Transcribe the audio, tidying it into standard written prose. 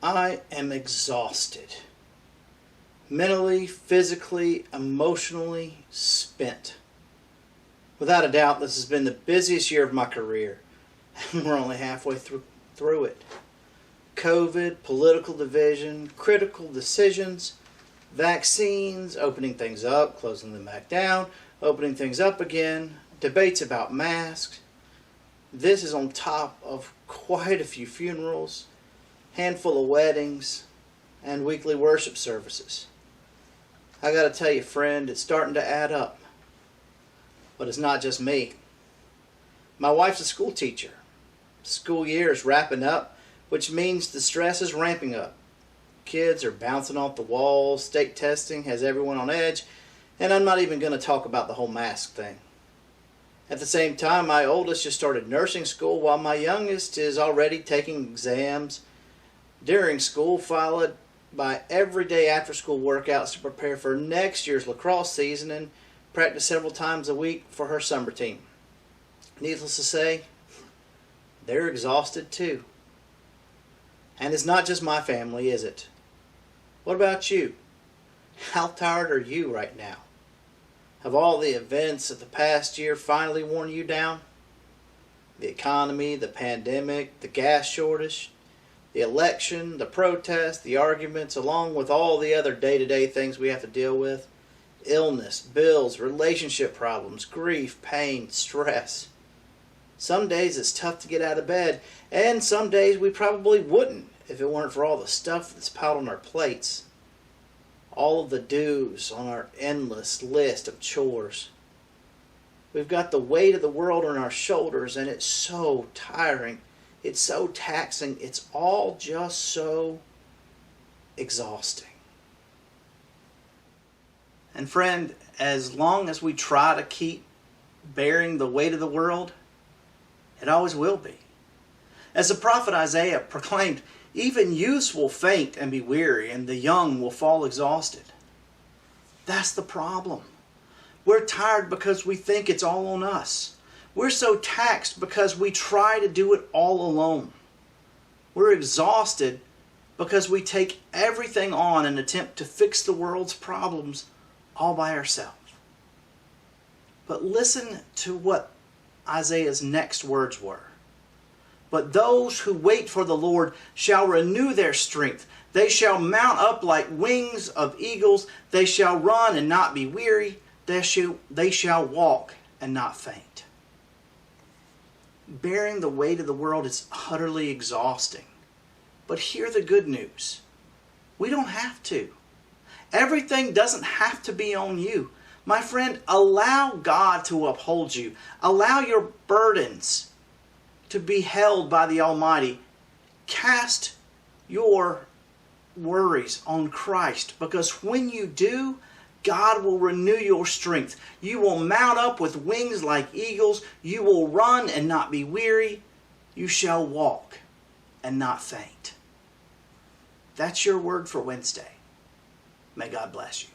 I am exhausted. Mentally, physically, emotionally spent. Without a doubt, this has been the busiest year of my career. And we're only halfway through it. COVID, political division, critical decisions, vaccines, opening things up, closing them back down, opening things up again, debates about masks. This is on top of quite a few funerals, handful of weddings, and weekly worship services. I gotta tell you, friend, it's starting to add up. But it's not just me. My wife's a school teacher. School year is wrapping up, which means the stress is ramping up. Kids are bouncing off the walls, state testing has everyone on edge, and I'm not even going to talk about the whole mask thing. At the same time, my oldest just started nursing school while my youngest is already taking exams during school, followed by everyday after-school workouts to prepare for next year's lacrosse season and practice several times a week for her summer team. Needless to say, they're exhausted too. And it's not just my family, is it? What about you? How tired are you right now? Have all the events of the past year finally worn you down? The economy, the pandemic, the gas shortage, the election, the protests, the arguments, along with all the other day-to-day things we have to deal with. Illness, bills, relationship problems, grief, pain, stress. Some days it's tough to get out of bed, and some days we probably wouldn't if it weren't for all the stuff that's piled on our plates. All of the dues on our endless list of chores. We've got the weight of the world on our shoulders, and it's so tiring. It's so taxing. It's all just so exhausting. And friend, as long as we try to keep bearing the weight of the world, it always will be. As the prophet Isaiah proclaimed, even youths will faint and be weary, and the young will fall exhausted. That's the problem. We're tired because we think it's all on us. We're so taxed because we try to do it all alone. We're exhausted because we take everything on and attempt to fix the world's problems all by ourselves. But listen to what Isaiah's next words were. But those who wait for the Lord shall renew their strength. They shall mount up like wings of eagles. They shall run and not be weary. They shall walk and not faint. Bearing the weight of the world is utterly exhausting. But hear the good news. We don't have to. Everything doesn't have to be on you. My friend, allow God to uphold you. Allow your burdens to be held by the Almighty. Cast your worries on Christ, because when you do, God will renew your strength. You will mount up with wings like eagles. You will run and not be weary. You shall walk and not faint. That's your word for Wednesday. May God bless you.